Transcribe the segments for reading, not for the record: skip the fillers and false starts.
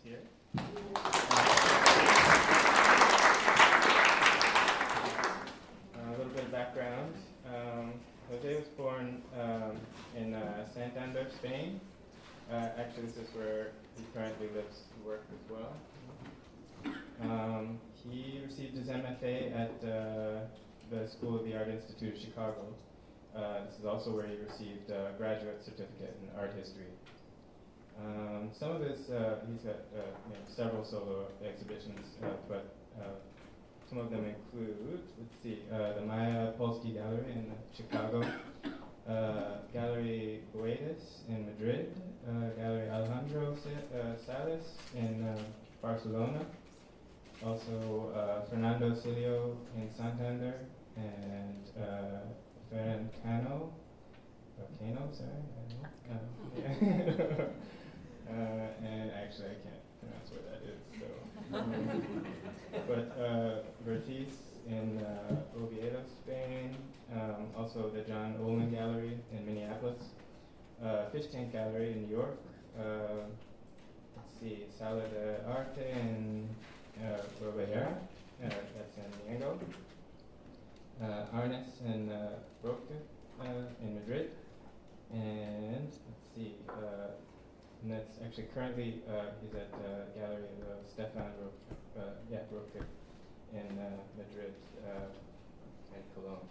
here. A little bit of background. Jose was born in Santander, Spain. Actually, this is where he currently lives and works as well. He received his MFA at the School of the Art Institute of Chicago. This is also where he received a graduate certificate in art history. Some of his, he's got several solo exhibitions, but some of them include, let's see, the Maya Polsky Gallery in Chicago, Gallery Boedas in Madrid, Gallery Alejandro Salas in Barcelona, also Fernando Cilio in Santander, and Ferran Cano, sorry, I don't know. And actually I can't pronounce where that is, so. But Vertiz in Oviedo, Spain, also the John Olin Gallery in Minneapolis, Fish Tank Gallery in New York, let's see, Sala de Arte in Robera, that's in Diego, Arnes in Roque in Madrid, and let's see, and that's actually currently he's at Gallery of Stefan Roque in Madrid and Cologne.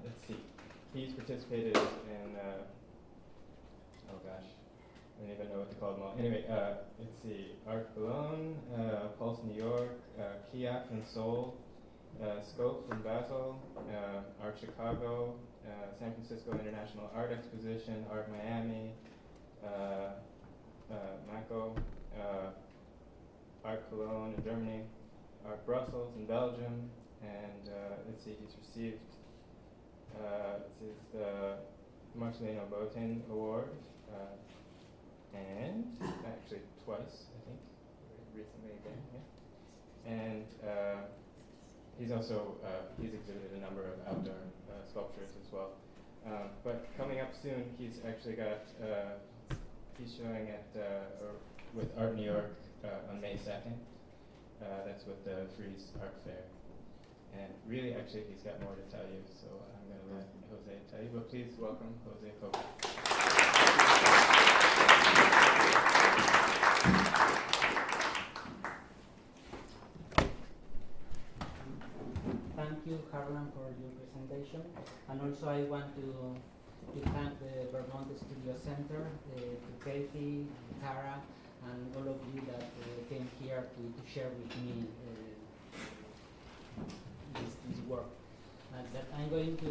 Let's see, he's participated in oh gosh, I don't even know what to call them all. Anyway, let's see, Art Cologne, Pulse New York, Kiev in Seoul, Scope in Basel, Art Chicago, San Francisco International Art Exposition, Art Miami, Mako, Art Cologne in Germany, Art Brussels in Belgium, and let's see, he's received this is the Marcelino Botin Award, and actually twice, I think, recently again, yeah. And he's also he's exhibited a number of outdoor sculptures as well. But coming up soon, he's actually got he's showing at with Art New York on May 2nd. That's with the Frieze Art Fair. And really, actually, he's got more to tell you, so I'm going to let Jose tell you. But please welcome Jose Cobo. Thank you, Harlan, for your presentation. And also I want to thank the Vermont Studio Center, to Kathy, Tara, and all of you that came here to share with me this work. That I'm going to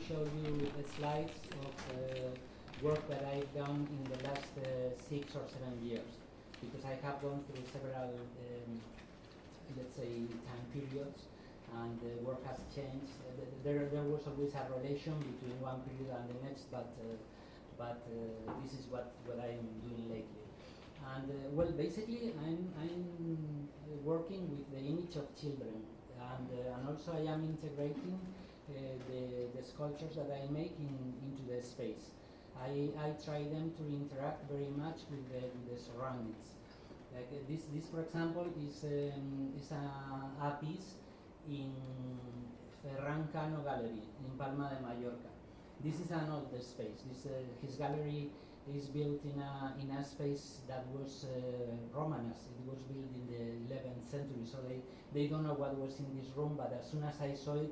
show you slides of work that I've done in the last 6 or 7 years, because I have gone through several, let's say, time periods, and the work has changed. There was always a relation between one period and the next, but this is what I am doing lately. And well, basically, I'm working with the image of children, and also I am integrating the sculptures that I make into the space. I try them to interact very much with the surroundings. Like this, for example, is a piece in Ferran Cano Gallery in Palma de Mallorca. This is an older space. His gallery is built in a space that was Romanesque. It was built in the 11th century, so they don't know what was in this room. But as soon as I saw it,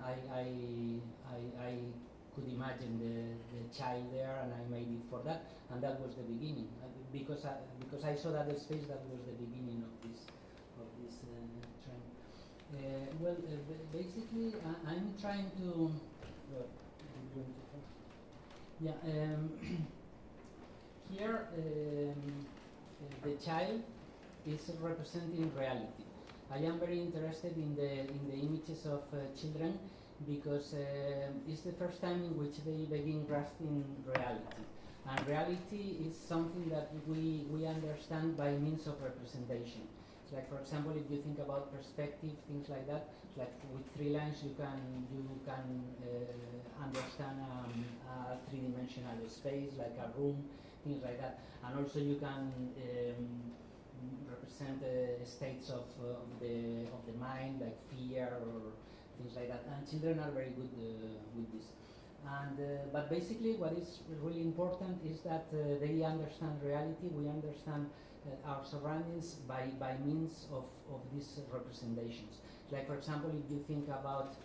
I could imagine the child there, and I made it for that, and that was the beginning. Because I saw that the space, that was the beginning of this trend. Basically, I'm trying to. Here, the child is representing reality. I am very interested in the images of children, because it's the first time in which they begin grasping reality. And reality is something that we understand by means of representation. It's like, for example, if you think about perspective, things like that, like with 3 lines you can understand a 3-dimensional space, like a room. things like that. And also you can represent states of the mind, like fear or things like that. And children are very good with this. And but basically, what is really important is that they understand reality. We understand our surroundings by means of these representations. Like, for example, if you think about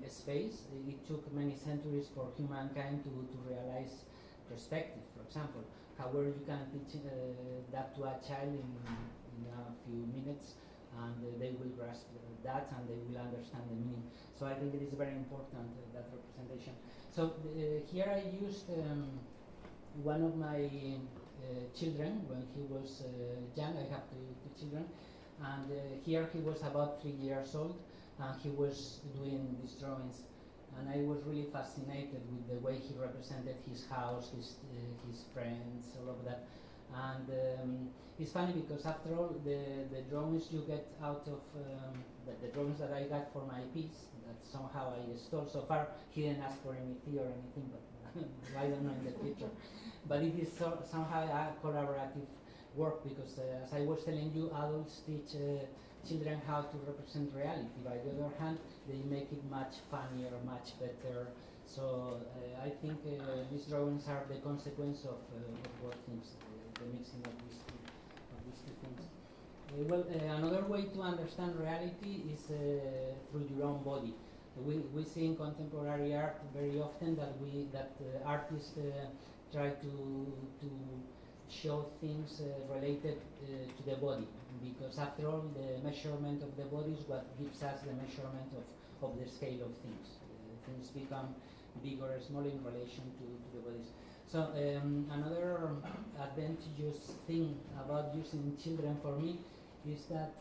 space, it took many centuries for humankind to realize perspective, for example. However, you can teach that to a child in a few minutes, and they will grasp that and they will understand the meaning. So I think it is very important, that representation. So here I used one of my children when he was young. I have two children, and here he was about 3 years old, and he was doing these drawings, and I was really fascinated with the way he represented his house, his friends, all of that. And it's funny because after all, the drawings you get out of the drawings that I got for my piece, that somehow I stole. So far, he didn't ask for any fee or anything, but I don't know in the future. But it is somehow a collaborative work because, as I was telling you, adults teach children how to represent reality. By the other hand, they make it much funnier, much better. So I think these drawings are the consequence of both things, the mixing of these two things. Another way to understand reality is through your own body. We see in contemporary art very often that artists try to show things related to the body, because after all, the measurement of the body is what gives us the measurement of the scale of things. Things become bigger or smaller in relation to the bodies. So another advantageous thing about using children for me is that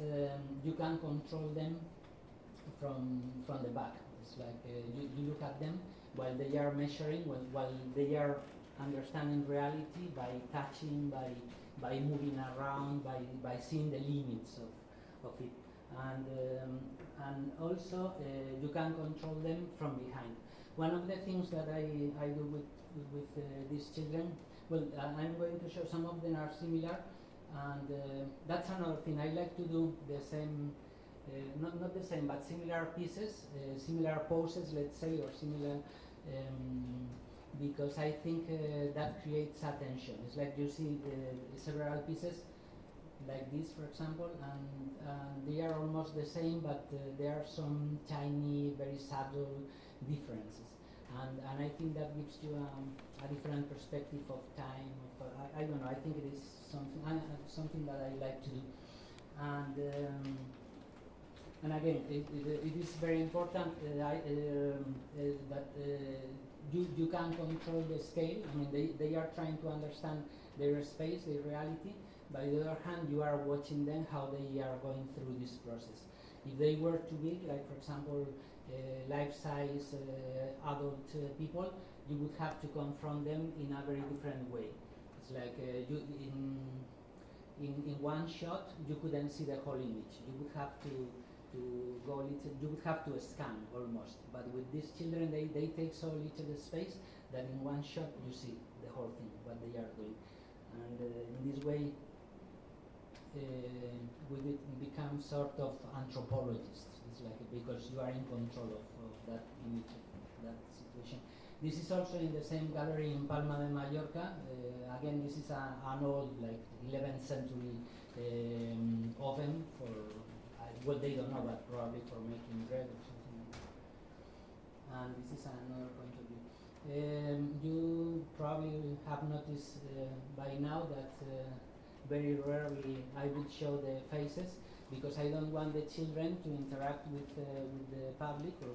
you can control them from the back. It's like you look at them while they are measuring, while they are understanding reality by touching, by moving around, by seeing the limits of it. And also you can control them from behind. One of the things that I do with these children, I'm going to show some of them are similar, and that's another thing. I like to do the same, not the same, but similar pieces, similar poses, let's say, or similar, because I think that creates attention. It's like you see several pieces like this, for example, and they are almost the same, but there are some tiny, very subtle differences, and I think that gives you a different perspective of time. I don't know. I think it is something that I like to do, and again, it is very important that you can control the scale. I mean, they are trying to understand their space, their reality. By the other hand, you are watching them how they are going through this process. If they were too big, like for example, life-size adult people, you would have to confront them in a very different way. It's like in one shot, you couldn't see the whole image. You would have to go little. You would have to scan almost. But with these children, they take so little space that in one shot you see the whole thing, what they are doing, and in this way. We become sort of anthropologists. It's like because you are in control of that image, of that situation. This is also in the same gallery in Palma de Mallorca. Again, this is an old, like 11th century oven for, well, they don't know, but probably for making bread or something like that. And this is another point of view. You probably have noticed by now that very rarely I would show the faces, because I don't want the children to interact with the public or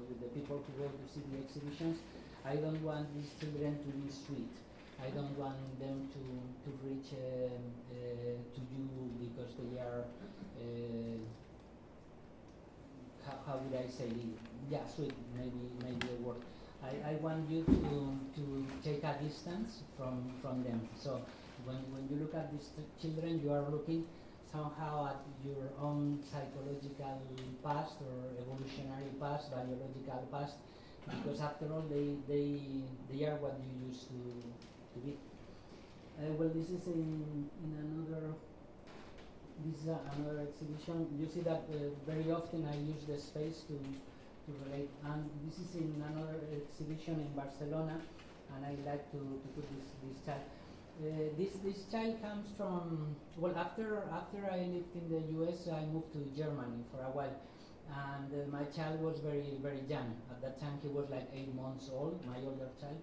with the people who go to see the exhibitions. I don't want these children to be sweet. I don't want them to reach to you because they are how would I say it? Yeah, sweet, maybe a word. I want you to take a distance from them. So when you look at these children, you are looking somehow at your own psychological past or evolutionary past, biological past, because after all, they are what you used to to be. Well, this is in another. This is another exhibition. You see that very often I use the space to relate. And this is in another exhibition in Barcelona, and I like to put this child. This child comes from, well, after I lived in the US, I moved to Germany for a while, and my child was very young. At that time he was like 8 months old, my older child,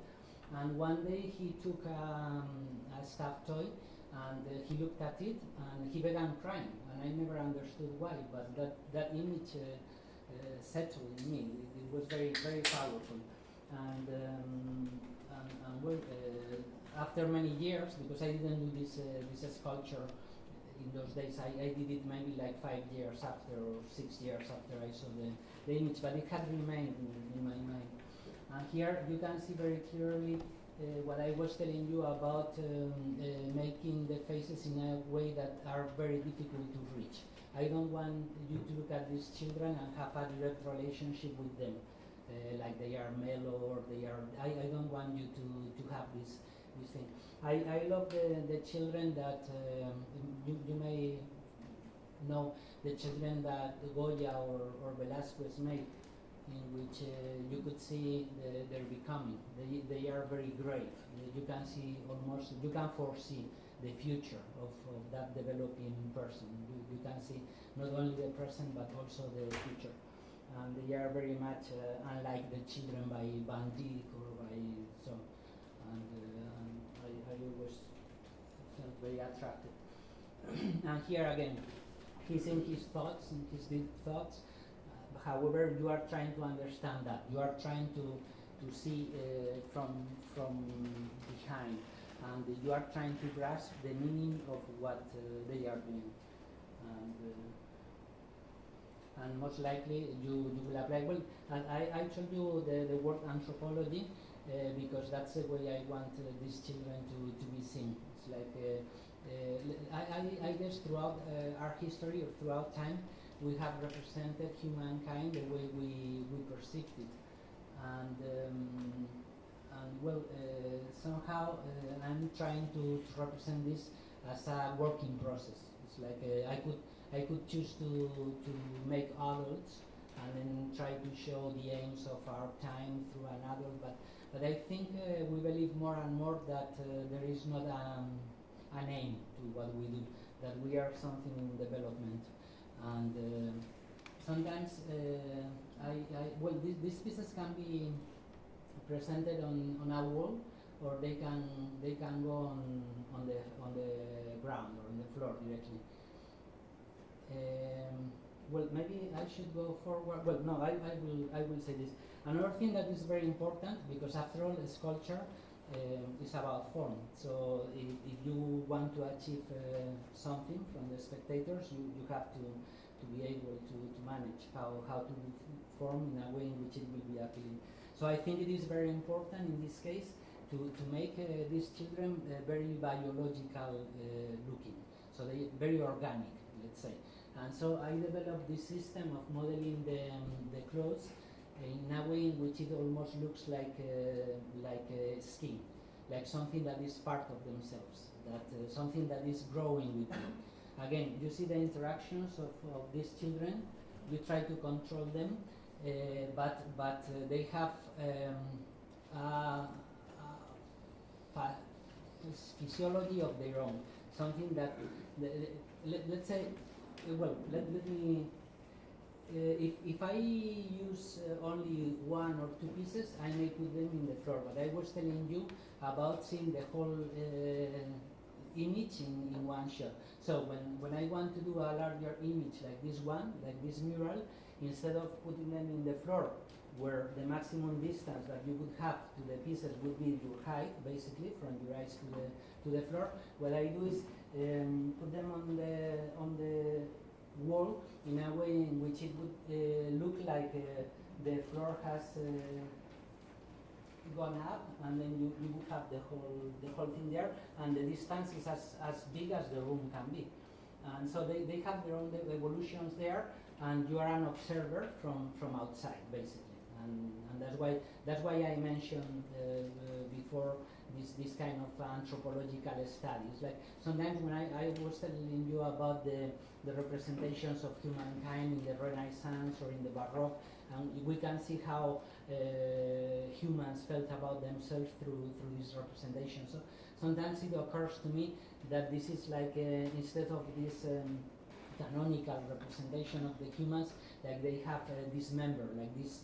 and one day he took a stuffed toy, and he looked at it and he began crying, and I never understood why, but that image settled in me. It was very powerful, and well, after many years, because I didn't do this sculpture in those days, I did it maybe like 5 years after or 6 years after I saw the image, but it had remained in my mind. And here you can see very clearly what I was telling you about making the faces in a way that are very difficult to reach. I don't want you to look at these children and have a direct relationship with them, like they are mellow or they are. I don't want you to have this thing. I love the children that you may know, the children that Goya or Velázquez made, in which you could see their becoming. They are very grave. You can see almost, you can foresee the future of that developing person. You can see not only the present but also the future. And they are very much unlike the children by Van Dyck or by so. And I always felt very attracted. And here again, he's in his thoughts, in his deep thoughts. However, you are trying to understand that. You are trying to see from behind, and you are trying to grasp the meaning of what they are doing. And most likely you will apply. Well, and I told you the word anthropology because that's the way I want these children to be seen. It's like I guess throughout our history or throughout time, we have represented humankind the way we perceived it, and well, somehow I'm trying to represent this as a working process. It's like I could choose to make adults and then try to show the aims of our time through an adult, but I think we believe more and more that there is not an aim to what we do, that we are something in development. And sometimes well, these pieces can be presented on a wall, or they can go on the ground or on the floor directly. Well, maybe I should go forward. Well, no, I will say this. Another thing that is very important, because after all, sculpture is about form. So if you want to achieve something from the spectators, you have to be able to manage how to form in a way in which it will be appealing. So I think it is very important in this case to make these children very biological looking, so they very organic, let's say. And so I developed this system of modeling the clothes in a way in which it almost looks like skin, like something that is part of themselves, that something that is growing with them. Again, you see the interactions of these children. You try to control them, but they have physiology of their own, something that let's say. Well, let me. If I use only one or two pieces, I may put them in the floor. But I was telling you about seeing the whole image in one shot. So when I want to do a larger image like this one, like this mural, instead of putting them in the floor, where the maximum distance that you would have to the pieces would be your height, basically, from your eyes to the floor, what I do is put them on the wall in a way in which it would look like the floor has gone up, and then you would have the whole thing there, and the distance is as big as the room can be. And so they have their own evolutions there, and you are an observer from outside, basically. and that's why I mentioned before this kind of anthropological studies. Like sometimes when I was telling you about the representations of humankind in the Renaissance or in the Baroque, and we can see how humans felt about themselves through this representation. So sometimes it occurs to me that this is like instead of this canonical representation of the humans, like they have this member, like this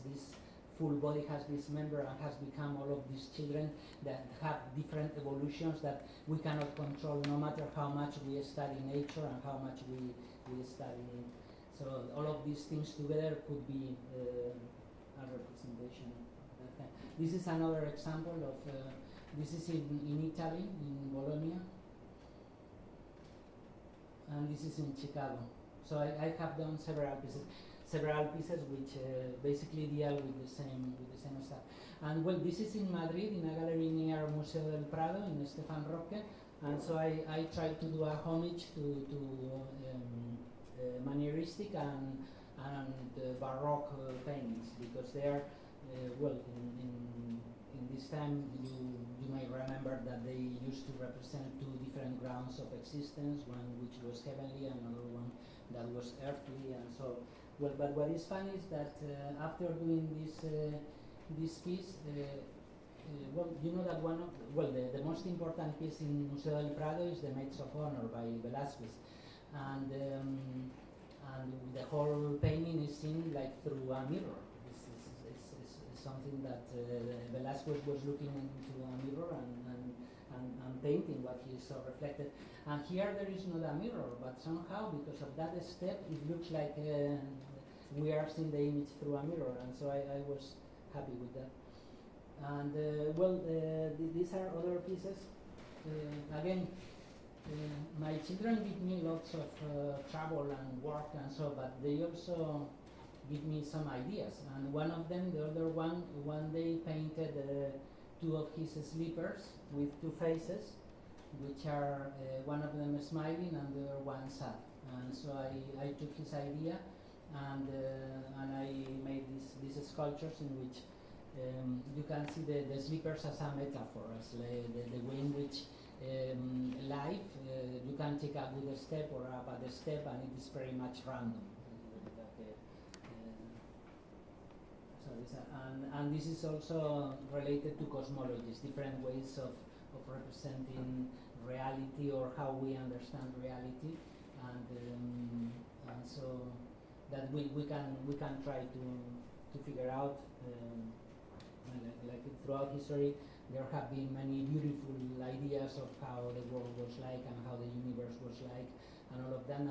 full body has this member and has become all of these children that have different evolutions that we cannot control no matter how much we study nature and how much we study. So all of these things together could be a representation of that kind. This is another example of, this is in Italy, in Bologna, and this is in Chicago. So I have done several pieces which basically deal with the same stuff. And well, this is in Madrid, in a gallery near Museo del Prado, in Stefan Roque. And so I tried to do a homage to manieristic and Baroque paintings, because they are well, in this time you may remember that they used to represent two different grounds of existence, one which was heavenly and another one that was earthly, and so. Well, but what is fun is that after doing this piece, well, you know that the most important piece in Museo del Prado is the Maids of Honor by Velázquez, and the whole painting is seen like through a mirror. It's something that Velázquez was looking into a mirror and painting what he saw reflected. And here there is not a mirror, but somehow because of that step, it looks like we are seeing the image through a mirror, and so I was happy with that. And these are other pieces. Again, my children give me lots of trouble and work and so, but they also give me some ideas. And one of them, the other one day painted two of his slippers with two faces, which are one of them smiling and the other one sad. And so I took his idea and I made these sculptures in which you can see the slippers as a metaphor, as the way in which life, you can take a good step or a bad step, and it is very much random. And this is also related to cosmologies, different ways of representing reality or how we understand reality, and so that we can try to figure out. Like throughout history, there have been many beautiful ideas of how the world was like and how the universe was like, and all of them,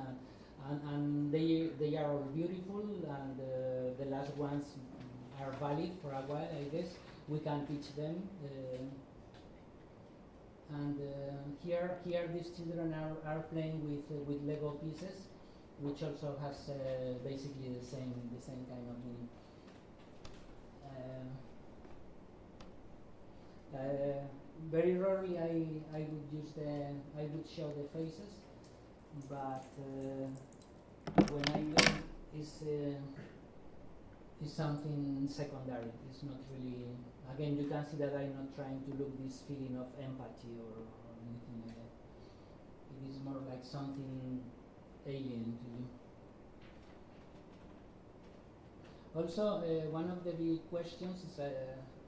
and they are all beautiful, and the last ones are valid for a while, I guess. We can teach them, and here these children are playing with Lego pieces, which also has basically the same kind of meaning. Very rarely I would show the faces, but when I do, is something secondary. It's not really. Again, you can see that I'm not trying to look this feeling of empathy or anything like that. It is more like something alien to you. Also, one of the big questions is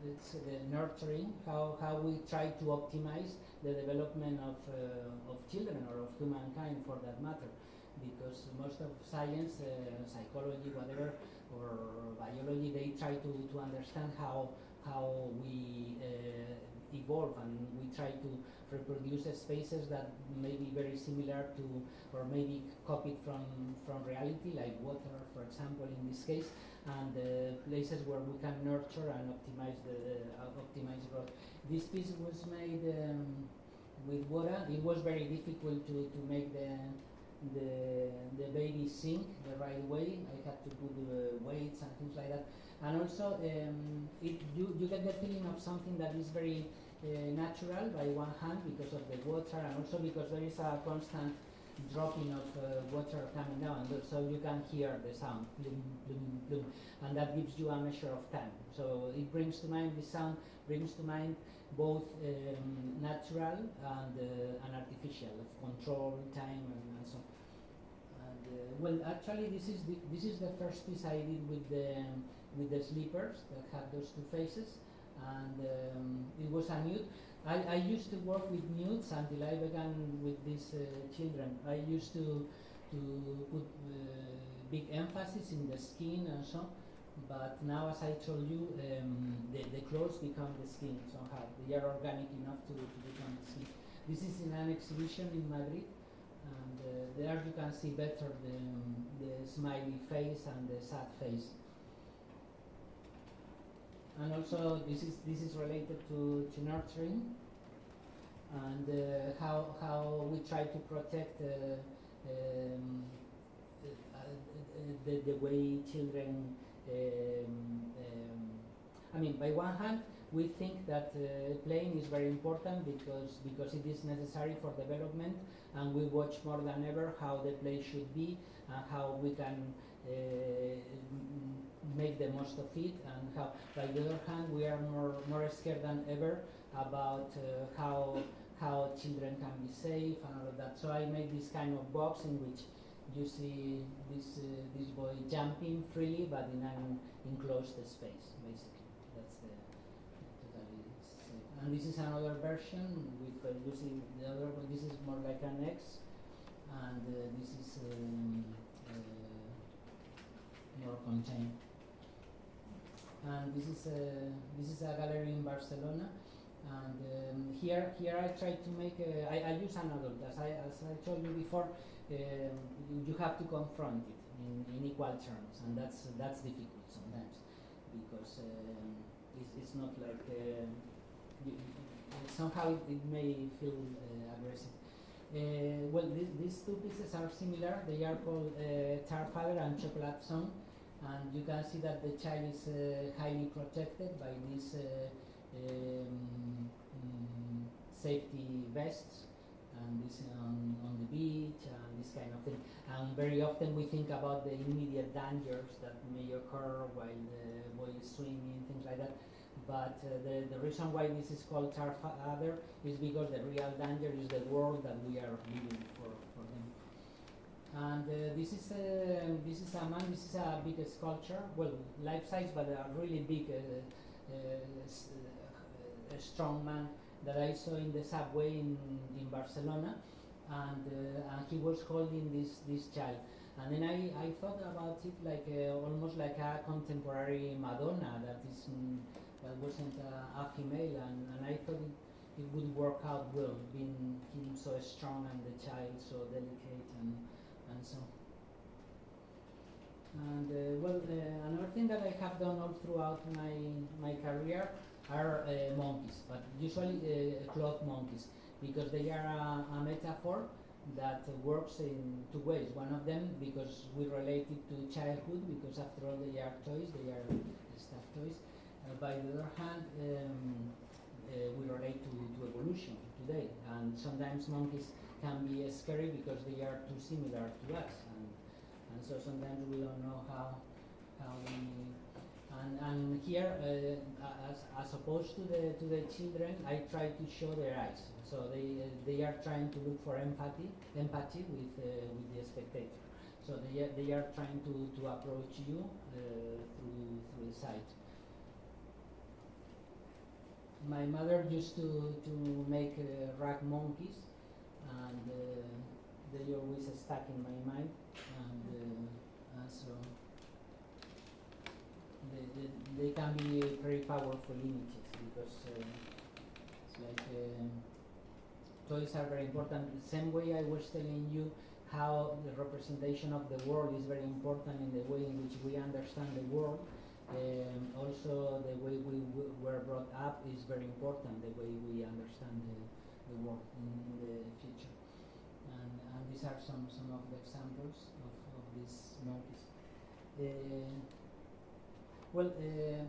it's the nurturing, how we try to optimize the development of children or of humankind for that matter, because most of science, psychology, whatever, or biology, they try to understand how we evolve, and we try to reproduce spaces that may be very similar to, or maybe copied from reality, like water, for example, in this case, and places where we can nurture and optimize growth. This piece was made with water. It was very difficult to make the baby sink the right way. I had to put weights and things like that. And also, you get the feeling of something that is very natural by one hand because of the water, and also because there is a constant dropping of water coming down, and so you can hear the sound, bloom, bloom, bloom, and that gives you a measure of time. So it brings to mind, this sound brings to mind both natural and artificial, of control, time, and so on. And well, actually, this is the first piece I did with the sleepers that have those two faces, and it was a nude. I used to work with nudes until I began with these children. I used to put big emphasis in the skin and so, but now, as I told you, the clothes become the skin somehow. They are organic enough to become the skin. This is in an exhibition in Madrid, and there you can see better the smiley face and the sad face. And also, this is related to nurturing, and how we try to protect the way children. I mean, by one hand, we think that playing is very important because it is necessary for development, and we watch more than ever how the play should be and how we can make the most of it, and how, by the other hand, we are more scared than ever about how children can be safe and all of that. So I made this kind of box in which you see this boy jumping freely, but in an enclosed space, basically. That's the totally safe. And this is another version with you see the other one. This is more like an X, and this is more contained. And this is a gallery in Barcelona, and here I try to make I use an adult, as I told you before. You have to confront it in equal terms, and that's difficult sometimes, because it's not like somehow it may feel aggressive. Well, these two pieces are similar. They are called Tar Father and Chocolate Song, and you can see that the child is highly protected by these safety vests, and this on the beach and this kind of thing. And very often we think about the immediate dangers that may occur while the boy is swimming, things like that. But the reason why this is called Tar Father is because the real danger is the world that we are living for them. And this is a man. This is a big sculpture. Well, life size, but a really big, strong man that I saw in the subway in Barcelona, and he was holding this child. And then I thought about it like almost like a contemporary Madonna that wasn't a female, and I thought it would work out well, being him so strong and the child so delicate and so. And another thing that I have done all throughout my career are monkeys, but usually cloth monkeys, because they are a metaphor that works in two ways. One of them, because we relate it to childhood, because after all they are toys, they are stuffed toys. By the other hand, we relate to evolution today, and sometimes monkeys can be scary because they are too similar to us, and so sometimes we don't know how we. And here, as opposed to the children, I try to show their eyes. So they are trying to look for empathy with the spectator. So they are trying to approach you through the sight. My mother used to make rag monkeys, and they always stuck in my mind, and so. They can be very powerful images, because it's like toys are very important. The same way I was telling you how the representation of the world is very important in the way in which we understand the world. Also, the way we were brought up is very important, the way we understand the world in the future. And these are some of the examples of these monkeys. Well,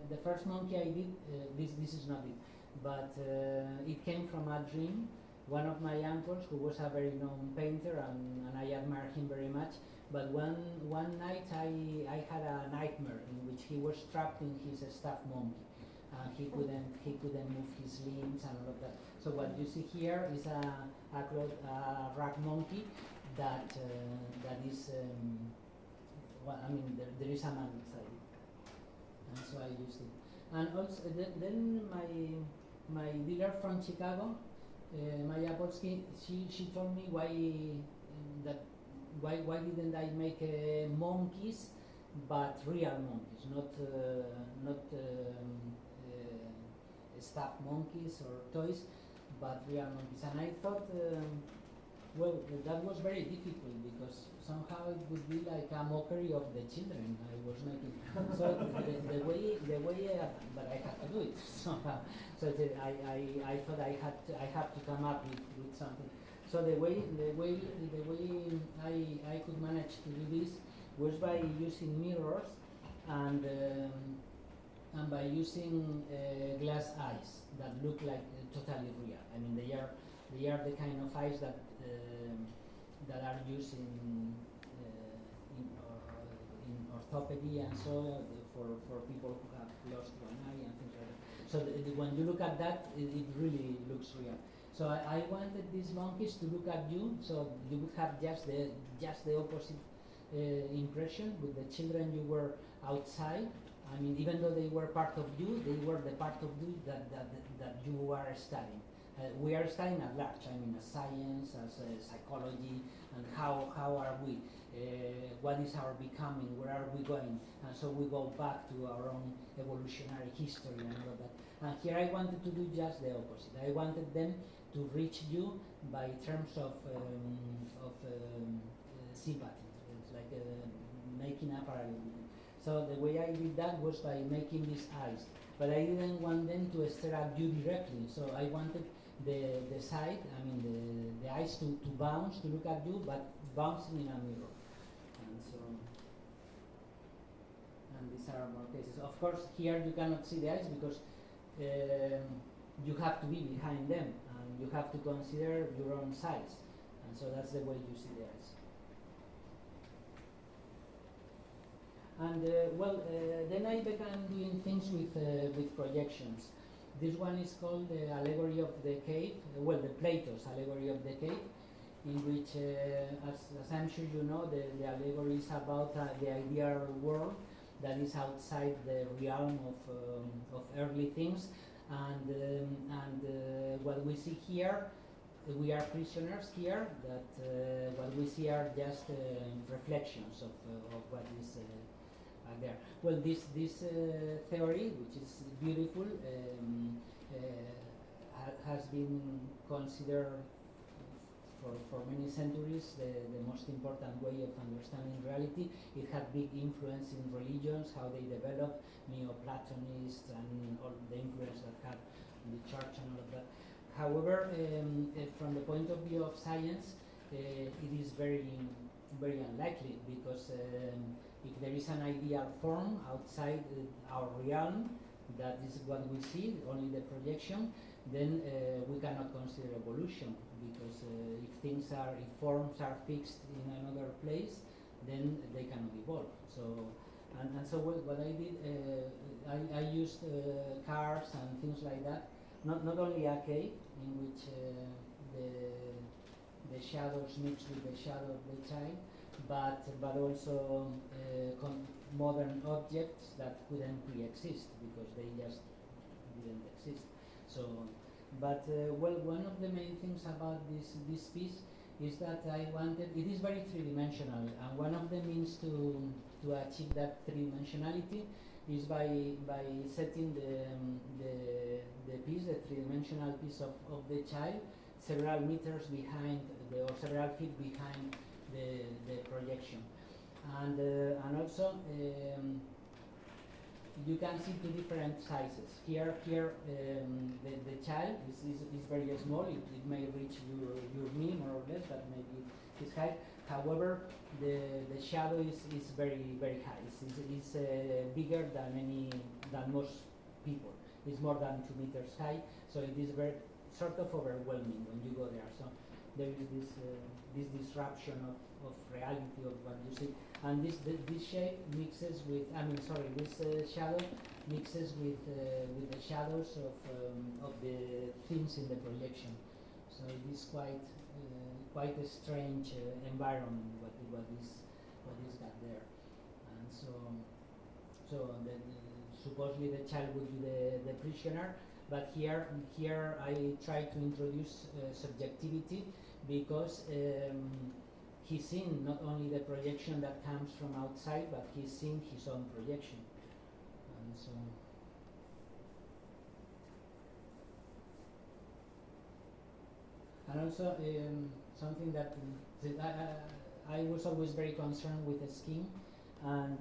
the first monkey I did, this is not it, but it came from a dream one of my uncles, who was a very known painter, and I admire him very much. But one night I had a nightmare in which he was trapped in his stuffed monkey. He couldn't move his limbs and all of that. So what you see here is a rag monkey that is well, I mean there is a man inside it, and so I used it. And also then my dealer from Chicago, Maya Polsky, she told me why didn't I make monkeys, but real monkeys, not stuffed monkeys or toys, but real monkeys. And I thought, well, that was very difficult because somehow it would be like a mockery of the children I was making. So the way, but I had to do it somehow. So I thought I had to come up with something. So the way I could manage to do this was by using mirrors and by using glass eyes that look like totally real. I mean, they are the kind of eyes that are used in orthopedy and so for people who have lost one eye and things like that. So when you look at that, it really looks real. So I wanted these monkeys to look at you, so you would have just the opposite impression. With the children, you were outside. I mean, even though they were part of you, they were the part of you that you are studying. We are studying at large. I mean, as science, as psychology, and how are we? What is our becoming? Where are we going? And so we go back to our own evolutionary history and all that. And here I wanted to do just the opposite. I wanted them to reach you by terms of sympathy. It's like making a parallel. So the way I did that was by making these eyes, but I didn't want them to stare at you directly. So I wanted the side, I mean the eyes to bounce, to look at you, but bouncing in a mirror. And so, and these are more cases. Of course, here you cannot see the eyes because you have to be behind them, and you have to consider your own size. And so that's the way you see the eyes. And then I began doing things with projections. This one is called the Allegory of the Cave, the Plato's Allegory of the Cave, in which, as I'm sure you know, the allegory is about the ideal world that is outside the realm of earthly things, and what we see here, we are prisoners here, that what we see are just reflections of what is there. Well, this theory, which is beautiful, has been considered for many centuries the most important way of understanding reality. It had big influence in religions, how they developed, Neoplatonists and all the influence that had in the church and all of that. However, from the point of view of science, it is very, very unlikely because if there is an ideal form outside our realm, that is what we see, only the projection, then we cannot consider evolution because if forms are fixed in another place, then they cannot evolve. So, and so what I did, I used cars and things like that. Not only a cave in which the shadows mix with the shadow of the child, but also modern objects that couldn't pre-exist because they just didn't exist. So, but one of the main things about this piece is that I wanted, it is very three-dimensional, and one of the means to achieve that three-dimensionality is by setting the piece, the three-dimensional piece of the child, several meters behind or several feet behind the projection, and also you can see two different sizes. Here the child is very small. It may reach your knee more or less, but maybe his height. However, the shadow is very, very high. It's bigger than most people. It's more than 2 meters high. So it is sort of overwhelming when you go there. So there is this disruption of reality of what you see, and this shape mixes with this shadow mixes with the shadows of the themes in the projection. So it is quite a strange environment what is got there, and so supposedly the child would be the prisoner, but here I try to introduce subjectivity, because he's seeing not only the projection that comes from outside, but he's seeing his own projection, and so. And also something that I was always very concerned with the scheme, and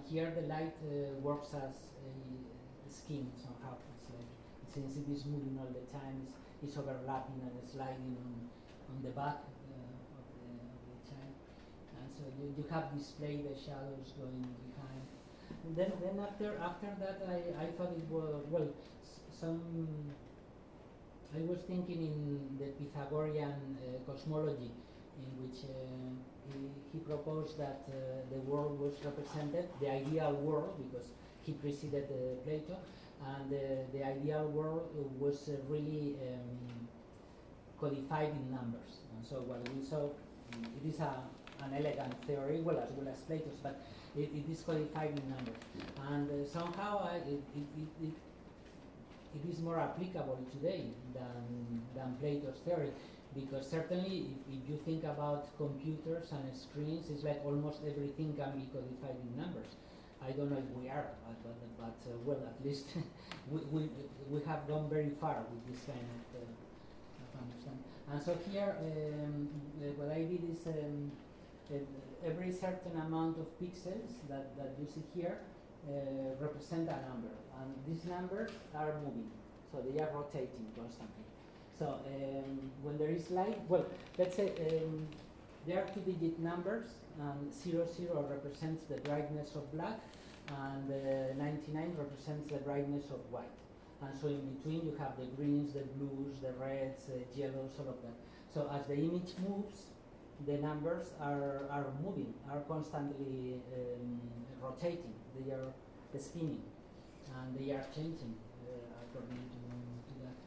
here the light works as a scheme somehow. It's like, since it is moving all the time, it's overlapping and sliding on the back of the child, and so you have displayed the shadows going behind. And then after that I thought it was I was thinking in the Pythagorean cosmology, in which he proposed that the world was represented, the ideal world, because he preceded Plato, and the ideal world was really codified in numbers. And so what we saw, it is an elegant theory, as well as Plato's, but it is codified in numbers. And somehow it is more applicable today than Plato's theory, because certainly if you think about computers and screens, it's like almost everything can be codified in numbers. I don't know if we are, but at least we have gone very far with this kind of understanding. And so here, what I did is every certain amount of pixels that you see here represent a number, and these numbers are moving, so they are rotating constantly. So when there is light, let's say there are 2-digit numbers, and 00 represents the brightness of black, and 99 represents the brightness of white. And so in between you have the greens, the blues, the reds, yellows, all of that. So as the image moves, the numbers are moving, are constantly rotating. They are spinning, and they are changing according to that.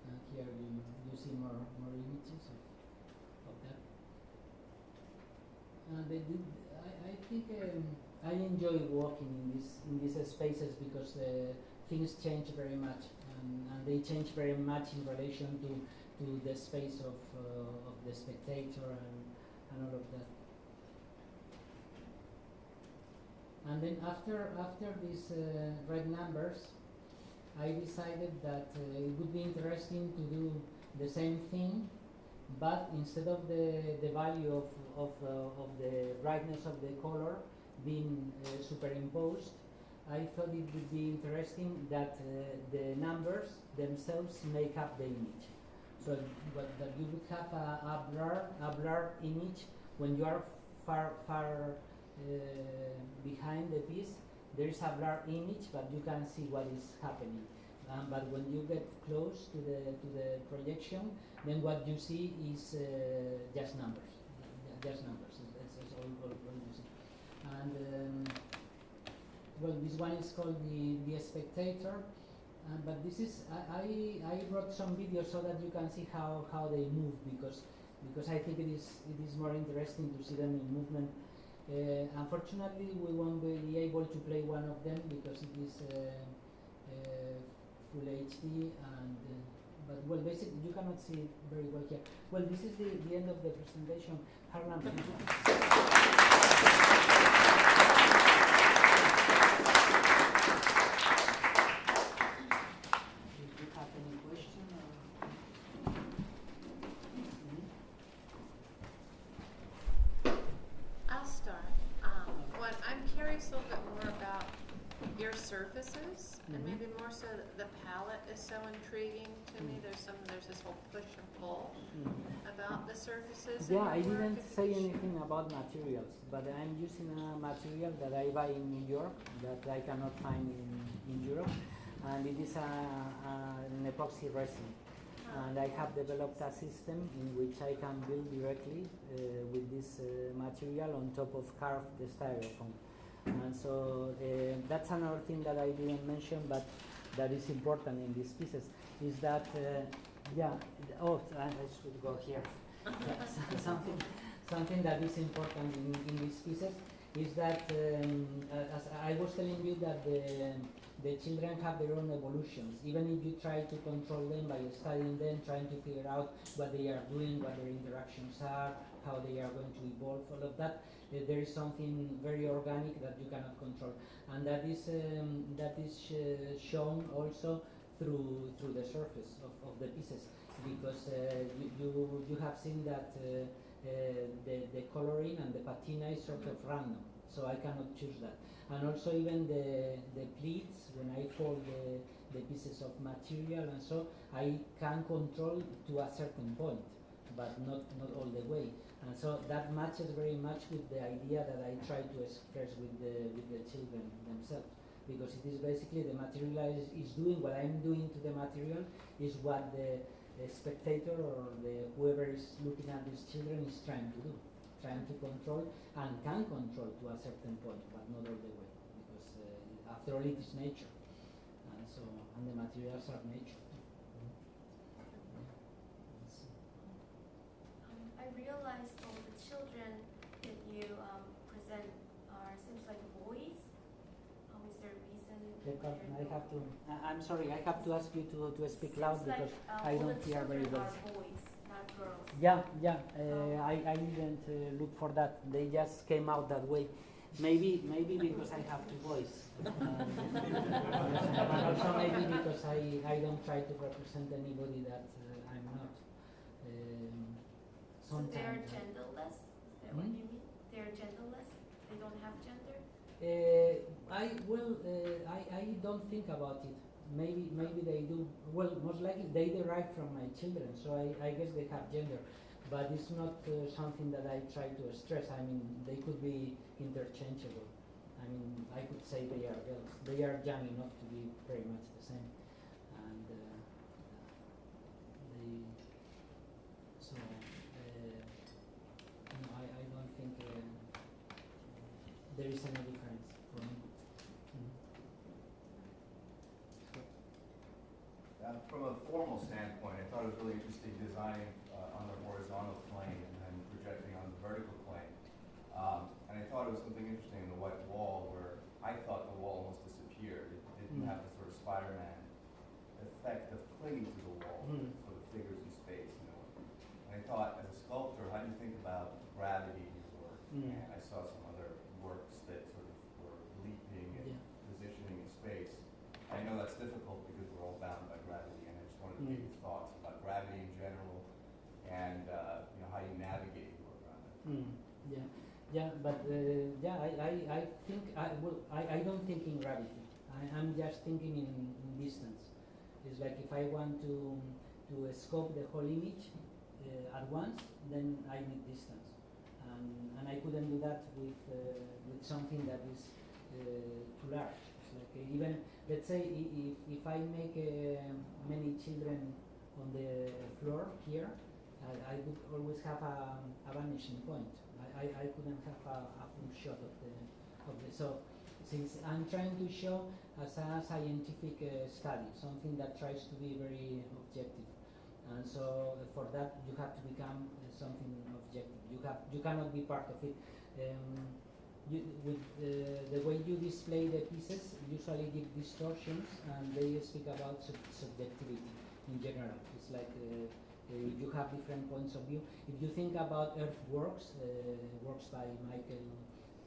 And here you see more images of that. And I think I enjoy walking in these spaces, because things change very much, and they change very much in relation to the space of the spectator and all of that. And then after these red numbers, I decided that it would be interesting to do the same thing, but instead of the value of the brightness of the color being superimposed, I thought it would be interesting that the numbers themselves make up the image. So that you would have a blurred image when you are far behind the piece. There is a blurred image, but you can see what is happening. But when you get close to the projection, then what you see is just numbers. Just numbers. It's all you see. And this one is called the spectator. But this is I brought some videos so that you can see how they move, because I think it is more interesting to see them in movement. Unfortunately, we won't be able to play one of them because it is full HD, and but basically you cannot see it very well here. This is the end of the presentation. Harlan, thank you. I'll start. I'm curious a little bit more about your surfaces. and maybe more so the palette is so intriguing to me. There's this whole push and pull about the surfaces. Yeah, I in your work. didn't say anything about materials, but I'm using a material that I buy in New York that I cannot find in Europe, and it is an epoxy resin. And I have developed a system in which I can build directly with this material on top of carved styrofoam. And so that's another thing that I didn't mention, but that is important in these pieces, is that, I should go here. Something that is important in these pieces is that, as I was telling you, that the children have their own evolutions. Even if you try to control them by studying them, trying to figure out what they are doing, what their interactions are, how they are going to evolve, all of that, there is something very organic that you cannot control, and that is shown also through the surface of the pieces, because you have seen that the coloring and the patina is sort of random, so I cannot choose that. And also even the pleats, when I fold the pieces of material and so, I can control to a certain point, but not all the way. And so that matches very much with the idea that I try to express with the children themselves, because it is basically the material is doing what I'm doing to the material is what the spectator or whoever is looking at these children is trying to do. Trying to control and can control to a certain point, but not all the way, because after all it is nature, and the materials are nature. I realized all the children that you present seems like boys. Is there a reason? I have to. I'm sorry. I have to ask you to speak loud because like, I don't hear very well. Are boys, not girls. Yeah. I didn't look for that. They just came out that way. Maybe because I have two boys. And also maybe because I don't try to represent anybody that I'm not. So they are Sometimes. genderless? Is that what you mean? They are genderless? They don't have gender? I don't think about it. Maybe they do. Well, most likely they derive from my children, so I guess they have gender, but it's not something that I try to stress. I mean, they could be interchangeable. I mean, I could say they are girls. They are young enough to be very much the same, and I don't think there is any difference for me. From a formal standpoint, I thought it was really interesting designing on the horizontal plane and then projecting on the vertical plane. And I thought it was something interesting in the white wall where I thought the wall almost disappeared. It didn't have the sort of Spider-Man effect of clinging to the wall, sort of figures in space. And I thought, as a sculptor, how do you think about gravity in your work? And I saw some other works that sort of were leaping and positioning in space. I know that's difficult because we're all bound by gravity, and I just wanted to get your thoughts about gravity in general and how you navigate your work around it. I think I don't think in gravity. I'm just thinking in distance. It's like if I want to scope the whole image at once, then I need distance, and I couldn't do that with something that is too large. Like even let's say if I make many children on the floor here, I would always have a vanishing point. I couldn't have a full shot of the so since I'm trying to show as a scientific study, something that tries to be very objective, and so for that you have to become something objective. You cannot be part of it. With the way you display the pieces, usually give distortions, and they speak about subjectivity in general. It's like you have different points of view. If you think about Earthworks, works by Michael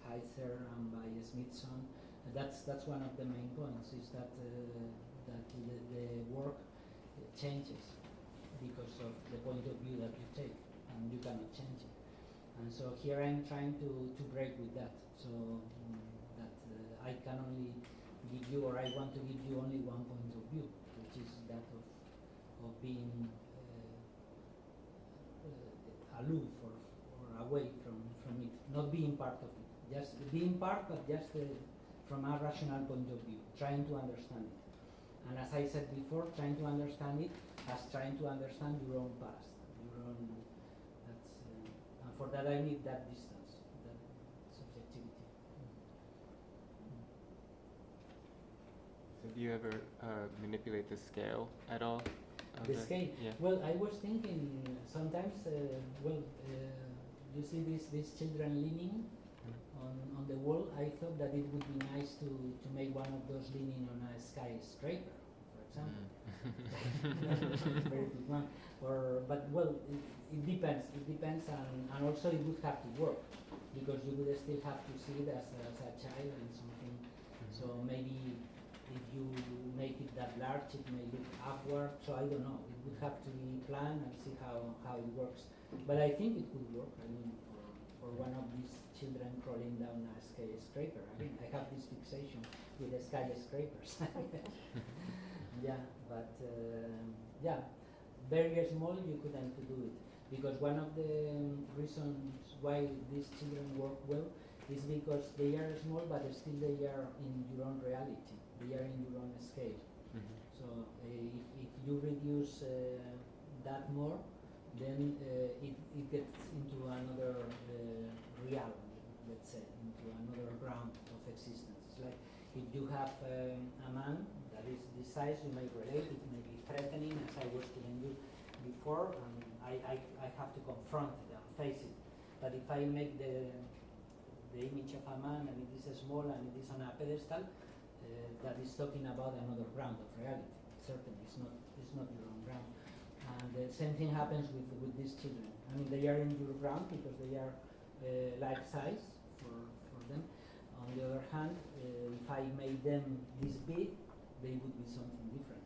Heiser and by Smithson, that's one of the main points, is that the work changes because of the point of view that you take, and you cannot change it. And so here I'm trying to break with that, so that I can only give you, or I want to give you only one point of view, which is that of being aloof or away from it, not being part of it, just being part, but just from a rational point of view, trying to understand it. And as I said before, trying to understand it as trying to understand your own past, your own. That's and for that I need that distance, that subjectivity. So do you ever manipulate the scale at all? of The scale. Yeah. Well, I was thinking sometimes. You see these children leaning on the wall. I thought that it would be nice to make one of those leaning on a skyscraper, for example. Very big one. But it depends. It depends, and also it would have to work because you would still have to see it as a child and something. So maybe if you make it that large, it may look upward. So I don't know. It would have to be planned and see how it works. But I think it could work. I mean, for one of these children crawling down a skyscraper. I mean, I have this fixation with the skyscrapers. Yeah, but very small you couldn't do it because one of the reasons why these children work well is because they are small, but still they are in your own reality. They are in your own scale. Mm-hmm. So if you reduce that more, then it gets into another realm, let's say, into another ground of existence. It's like if you have a man that is this size, you may relate, it may be threatening, as I was telling you before, and I have to confront it and face it. But if I make the image of a man and it is small and it is on a pedestal, that is talking about another ground of reality. Certainly, it's not your own ground. And the same thing happens with these children. I mean, they are in your ground because they are life size for them. On the other hand, if I made them this big, they would be something different.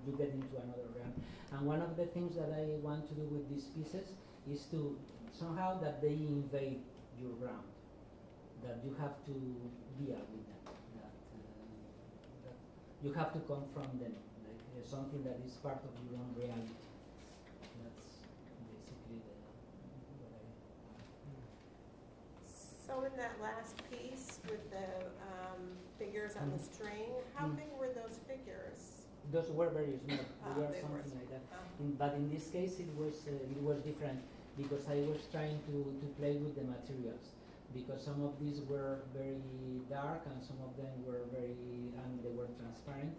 You get into another realm. And one of the things that I want to do with these pieces is to somehow that they invade your ground, that you have to deal with them, that you have to confront them, like something that is part of your own reality. That's basically what I. So in that last piece with the figures on the string, how big were those figures? Those were very small. They were They were something like that. Oh. But in this case, it was different because I was trying to play with the materials. Because some of these were very dark and some of them were they were transparent,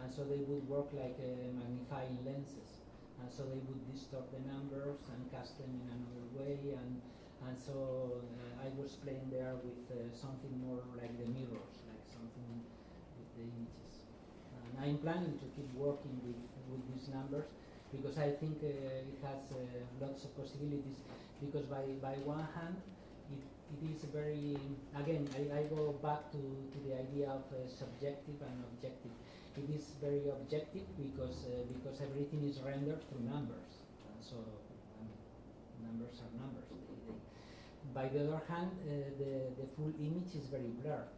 and so they would work like magnifying lenses, and so they would distort the numbers and cast them in another way, and so I was playing there with something more like the mirrors, like something with the images. And I'm planning to keep working with these numbers because I think it has lots of possibilities. Because by one hand, it is very, again, I go back to the idea of subjective and objective. It is very objective because everything is rendered through numbers. So numbers are numbers. By the other hand, the full image is very blurred.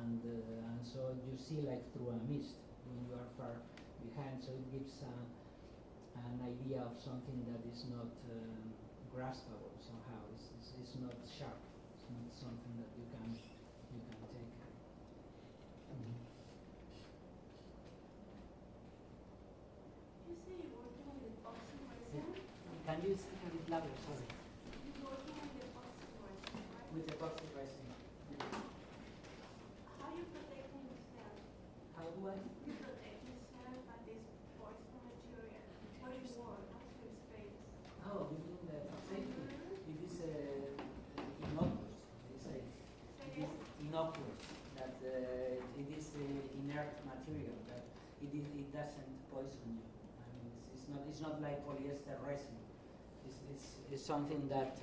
And so you see like through a mist when you are far behind. So it gives an idea of something that is not graspable somehow. It's not sharp. It's not something that you can take. You say you're working with epoxy resin? Can you speak a bit louder? Sorry. You're working with epoxy resin, right? With epoxy resin. How are you protecting yourself? How do I? You protect yourself by this poison material. What do you want? What's your space? Oh, you mean the safety? It is innocuous. They say. It is innocuous. That it is inert material. That it doesn't poison you. I mean, it's not like polyester resin. It's something that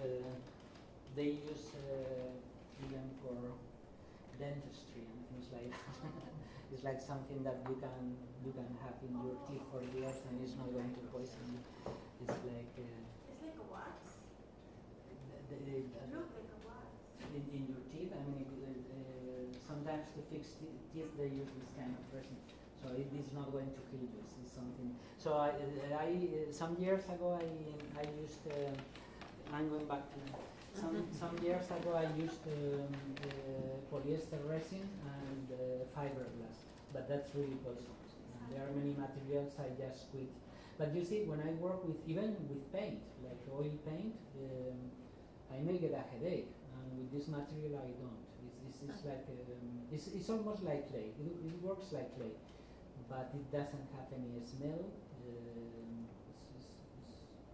they use even for dentistry and things like that. It's like something that you can have in your teeth for years and it's not going to poison you. It's like It's like a wax. the, It looks like a wax. in your teeth. I mean, sometimes to fix teeth they use this kind of resin. So it is not going to kill you. It's something. So some years ago I used. I'm going back to some years ago I used polyester resin and fiberglass, but that's really poisonous. And there are many materials I just quit. But you see, when I work with even with paint, like oil paint, I may get a headache, and with this material I don't. It's like it's almost like clay. It works like clay, but it doesn't have any smell.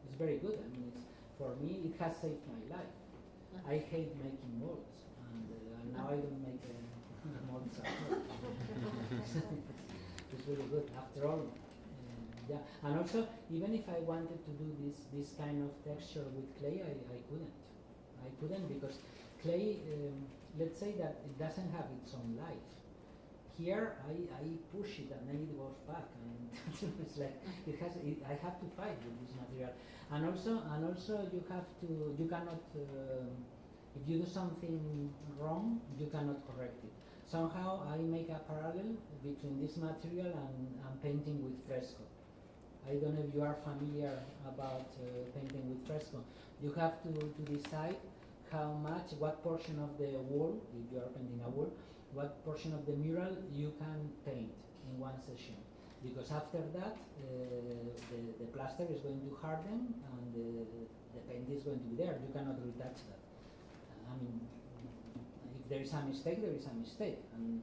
It's very good. I mean, for me, it has saved my life. I hate making molds, and now I don't make molds at all. It's really good. After all, yeah. And also, even if I wanted to do this kind of texture with clay, I couldn't. I couldn't because clay. Let's say that it doesn't have its own life. Here, I push it and then it goes back, and it's like I have to fight with this material. And also, you cannot. If you do something wrong, you cannot correct it. Somehow, I make a parallel between this material and painting with fresco. I don't know if you are familiar about painting with fresco. You have to decide what portion of the wall, if you are painting a wall, what portion of the mural you can paint in one session. Because after that, the plaster is going to harden and the paint is going to be there. You cannot retouch that. I mean, if there is a mistake, there is a mistake. And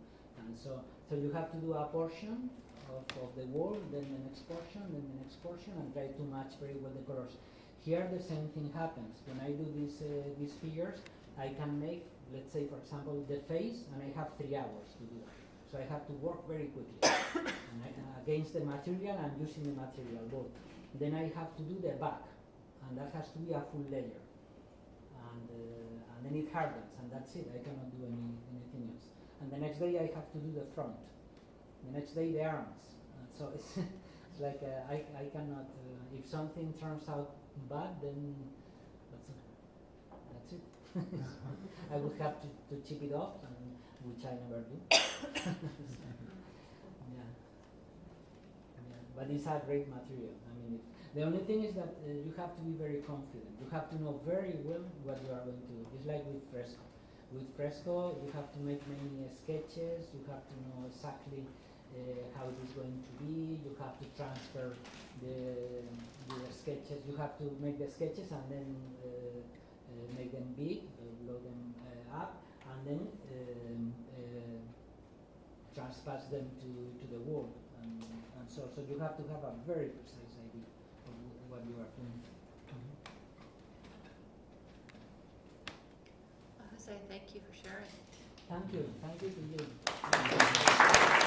so you have to do a portion of the wall, then the next portion, then the next portion, and try to match very well the colors. Here the same thing happens. When I do these figures, I can make, let's say for example, the face, and I have 3 hours to do that. So I have to work very quickly against the material and using the material both. Then I have to do the back, and that has to be a full layer. And then it hardens, and that's it. I cannot do anything else. And the next day I have to do the front. The next day the arms. So it's like I cannot. If something turns out bad, then that's it. I would have to chip it off, which I never do. Yeah. But it's a great material. I mean, the only thing is that you have to be very confident. You have to know very well what you are going to do. It's like with fresco. With fresco, you have to make many sketches. You have to know exactly how it is going to be. You have to transfer the sketches. You have to make the sketches and then make them big, blow them up, and then transpass them to the wall. And so you have to have a very precise idea of what you are doing. Jose, thank you for sharing. Thank you to you.